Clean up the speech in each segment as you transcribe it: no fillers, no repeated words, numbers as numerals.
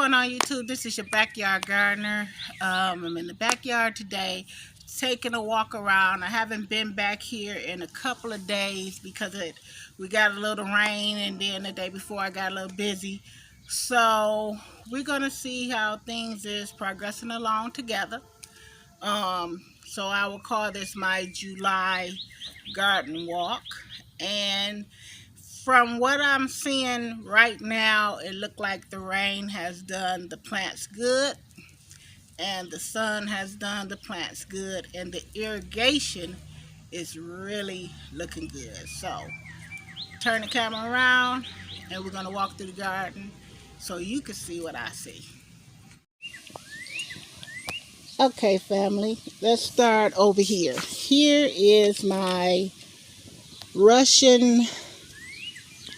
going on, YouTube? This is your backyard gardener. I'm in the backyard today, taking a walk around. I haven't been back here in a couple of days because we got a little rain, and then the day before I got a little busy. So we're gonna see how things is progressing along together. So I will call this my July garden walk, and from what I'm seeing right now, it looked like the rain has done the plants good, and the sun has done the plants good, and the irrigation is really looking good. So turn the camera around, and we're gonna walk through the garden so you can see what I see. Okay, family, let's start over here. Here is my Russian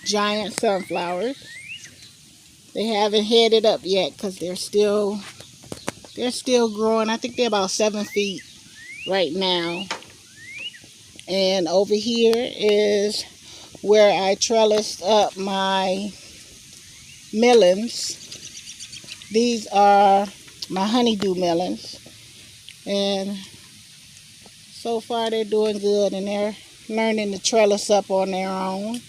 giant sunflowers. They haven't headed up yet because they're still growing. I think they're about 7 feet right now. And over here is where I trellised up my melons. These are my honeydew melons, and so far they're doing good, and they're learning to trellis up on their own.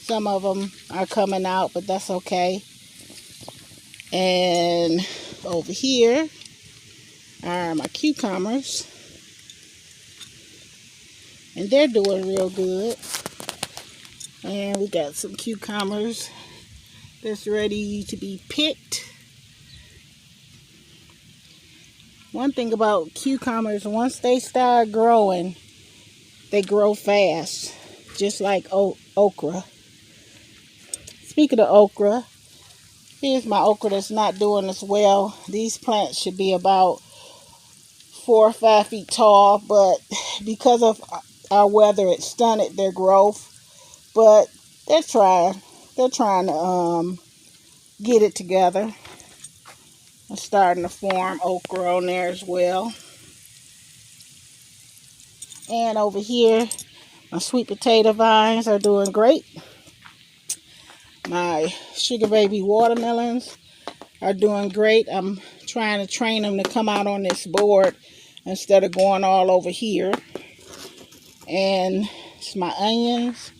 Some of them are coming out, but that's okay. And over here are my cucumbers, and they're doing real good. And we got some cucumbers that's ready to be picked. One thing about cucumbers, once they start growing, they grow fast, just like okra. Speaking of okra, here's my okra that's not doing as well. These plants should be about 4 or 5 feet tall, but because of our weather, it stunted their growth. But they're trying to get it together. I'm starting to form okra on there as well. And over here, my sweet potato vines are doing great. My sugar baby watermelons are doing great. I'm trying to train them to come out on this board instead of going all over here. And it's my onions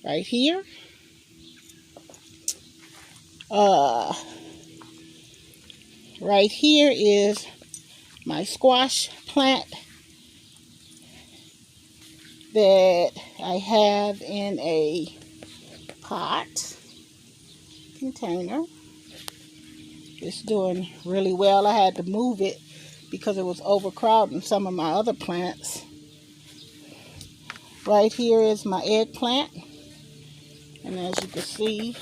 right here. Right here is my squash plant that I have in a pot container. It's doing really well. I had to move it because it was overcrowding some of my other plants. Right here is my eggplant, and as you can see,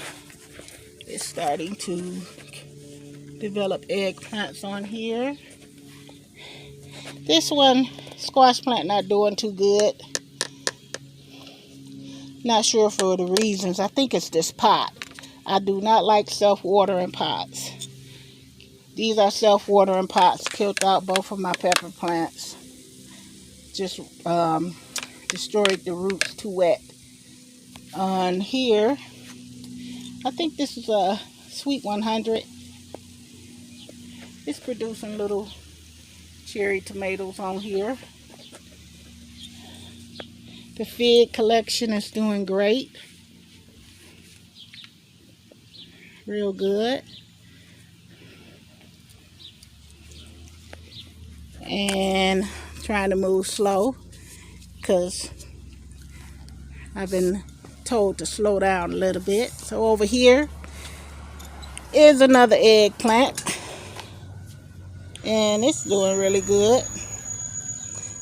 it's starting to develop eggplants on here. This one, squash plant, not doing too good. Not sure for the reasons. I think it's this pot. I do not like self-watering pots. These are self-watering pots. Killed out both of my pepper plants. Just destroyed the roots, too wet. On here, I think this is a Sweet 100. It's producing little cherry tomatoes on here. The fig collection is doing great. Real good. And trying to move slow because I've been told to slow down a little bit. So over here is another eggplant, and it's doing really good.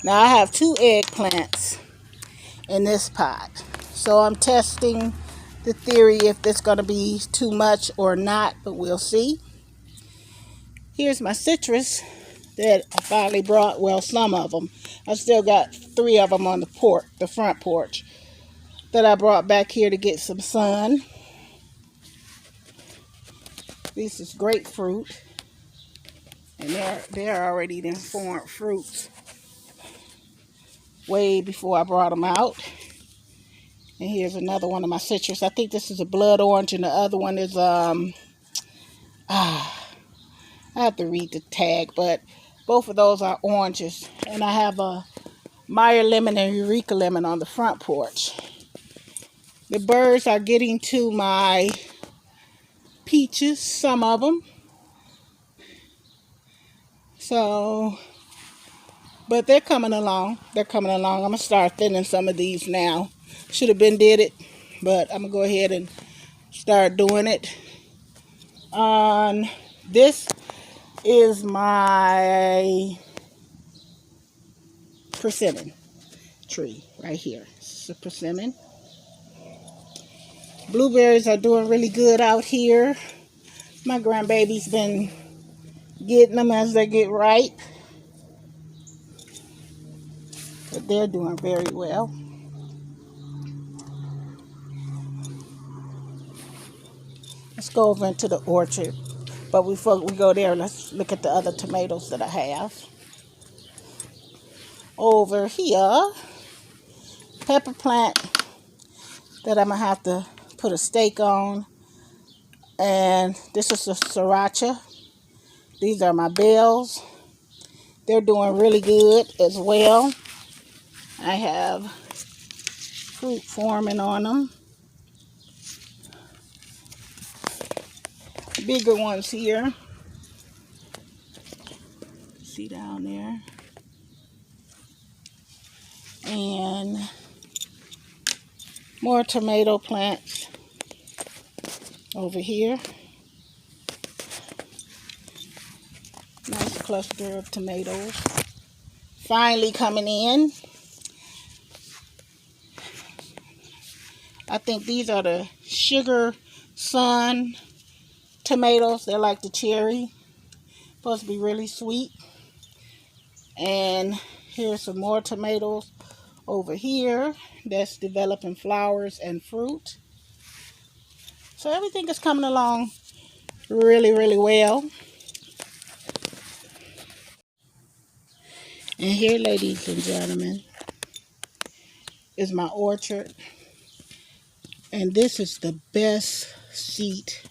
Now I have 2 eggplants in this pot, so I'm testing the theory if it's going to be too much or not, but we'll see. Here's my citrus that I finally brought. Well, some of them. I still got 3 of them on the front porch that I brought back here to get some sun. This is grapefruit, and they're already in formed fruits way before I brought them out. And here's another one of my citrus. I think this is a blood orange, and the other one is I have to read the tag, but both of those are oranges. And I have a Meyer lemon and Eureka lemon on the front porch. The birds are getting to my peaches, some of them. So, but they're coming along. They're coming along. I'm going to start thinning some of these now. Should have been did it, but I'm going to go ahead and start doing it. This is my persimmon tree right here. This is a persimmon. Blueberries are doing really good out here. My grandbaby's been getting them as they get ripe. But they're doing very well. Let's go over into the orchard. But before we go there, let's look at the other tomatoes that I have. Over here, pepper plant that I'm going to have to put a stake on. And this is a sriracha. These are my bells. They're doing really good as well. I have fruit forming on them. Bigger ones here. See down there. And more tomato plants over here. Nice cluster of tomatoes. Finally coming in. I think these are the Sugar Sun tomatoes. They're like the cherry. Supposed to be really sweet. And here's some more tomatoes over here that's developing flowers and fruit. So everything is coming along really, really well. And here, ladies and gentlemen, is my orchard. And this is the best seat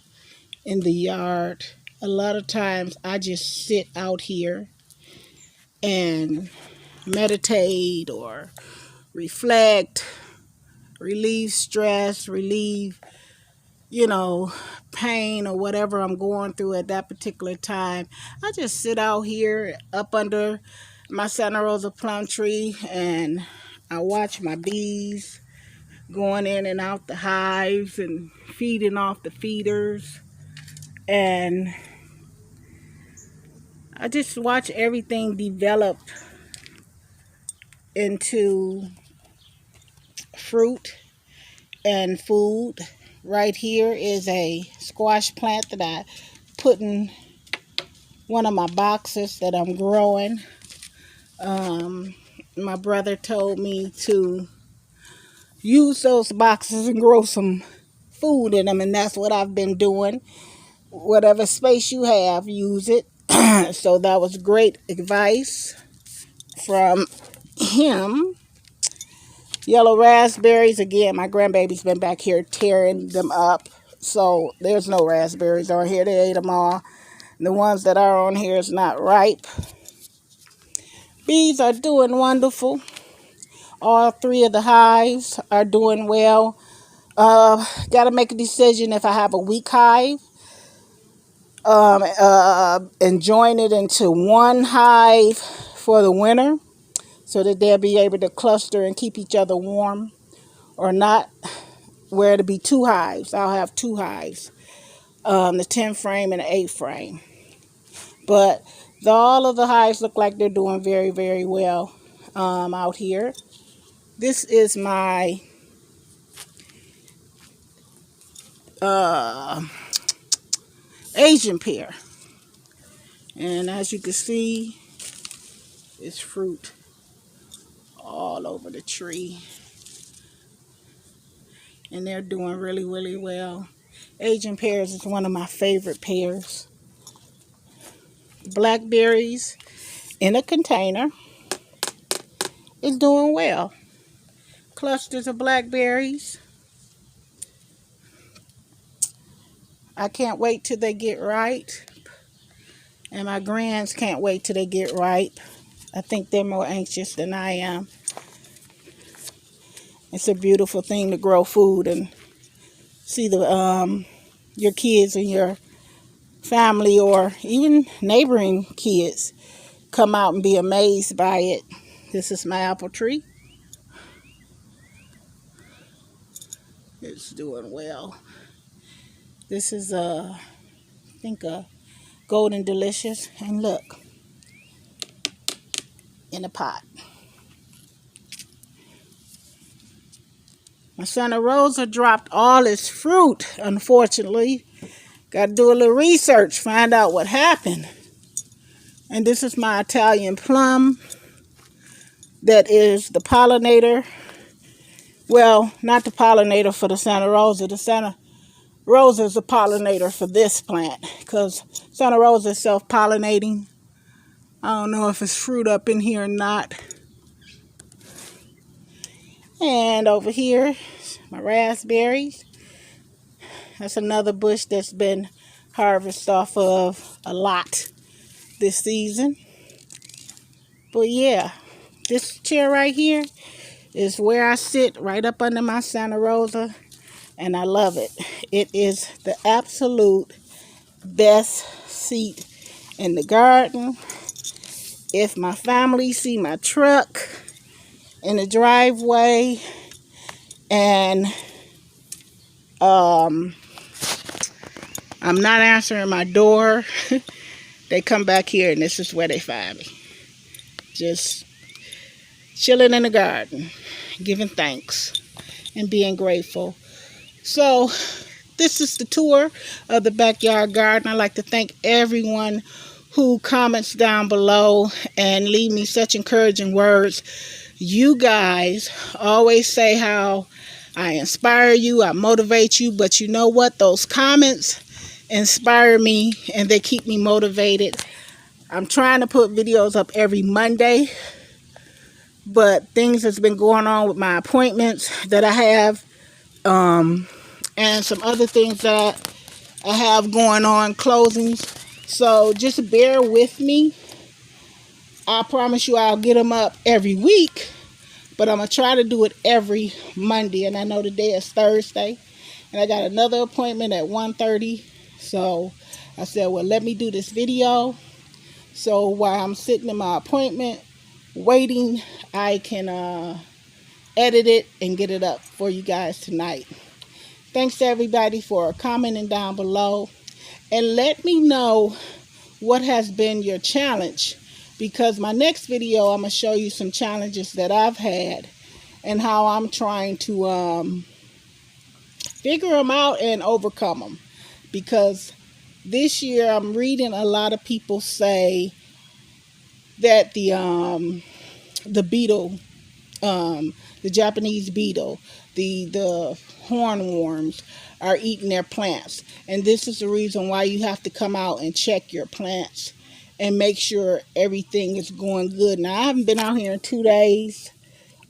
in the yard. A lot of times I just sit out here and meditate or reflect, relieve stress, relieve, pain or whatever I'm going through at that particular time. I just sit out here up under my Santa Rosa plum tree and I watch my bees going in and out the hives and feeding off the feeders. And I just watch everything develop into fruit and food. Right here is a squash plant that I put in one of my boxes that I'm growing. My brother told me to use those boxes and grow some food in them, and that's what I've been doing. Whatever space you have, use it. So that was great advice from him. Yellow raspberries, again, my grandbaby's been back here tearing them up. So there's no raspberries on here. They ate them all. The ones that are on here is not ripe. Bees are doing wonderful. All three of the hives are doing well. Got to make a decision if I have a weak hive and join it into one hive for the winter so that they'll be able to cluster and keep each other warm, or not, where it'll be two hives. I'll have two hives, the 10 frame and the 8 frame. But all of the hives look like they're doing very, very well out here. This is my Asian pear. And as you can see, it's fruit all over the tree. And they're doing really, really well. Asian pears is one of my favorite pears. Blackberries in a container is doing well. clusters of blackberries. I can't wait till they get ripe. And my grands can't wait till they get ripe. I think they're more anxious than I am. It's a beautiful thing to grow food and see your kids and your family or even neighboring kids come out and be amazed by it. This is my apple tree. It's doing well. This is I think a golden delicious, and look, in a pot. My Santa Rosa dropped all its fruit, unfortunately. Got to do a little research, find out what happened. And this is my Italian plum. That is the pollinator. Well, not the pollinator for the Santa Rosa. The Santa Rosa is the pollinator for this plant, because Santa Rosa is self-pollinating. I don't know if it's fruit up in here or not. And over here, my raspberries. That's another bush that's been harvested off of a lot this season. But yeah, this chair right here is where I sit, right up under my Santa Rosa, and I love it. It is the absolute best seat in the garden. If my family see my truck in the driveway and I'm not answering my door, they come back here and this is where they find me. Just chilling in the garden, giving thanks and being grateful. So this is the tour of the backyard garden. I'd like to thank everyone who comments down below and leave me such encouraging words. You guys always say how I inspire you, I motivate you, but you know what? Those comments inspire me and they keep me motivated. I'm trying to put videos up every Monday, but things has been going on with my appointments that I have, and some other things that I have going on, closings. So just bear with me. I promise you I'll get them up every week, but I'm going to try to do it every Monday. And I know today is Thursday, and I got another appointment at 1:30. So I said, well, let me do this video. So while I'm sitting in my appointment waiting, I can edit it and get it up for you guys tonight. Thanks to everybody for commenting down below. And let me know what has been your challenge, because my next video I'm going to show you some challenges that I've had and how I'm trying to figure them out and overcome them. Because this year I'm reading a lot of people say that the beetle, the Japanese beetle, the hornworms are eating their plants. And this is the reason why you have to come out and check your plants and make sure everything is going good. Now, I haven't been out here in 2 days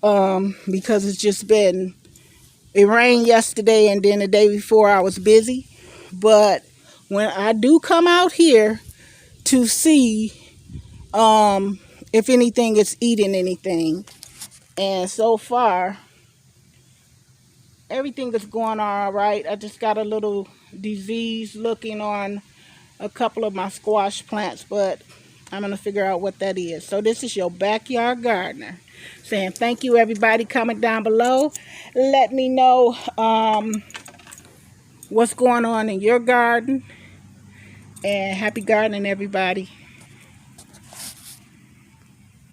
because it's just been, it rained yesterday and then the day before I was busy. But when I do come out here to see if anything is eating anything, and so far everything is going all right. I just got a little disease looking on a couple of my squash plants, but I'm going to figure out what that is. So this is your backyard gardener saying thank you, everybody. Comment down below. Let me know what's going on in your garden. And happy gardening, everybody.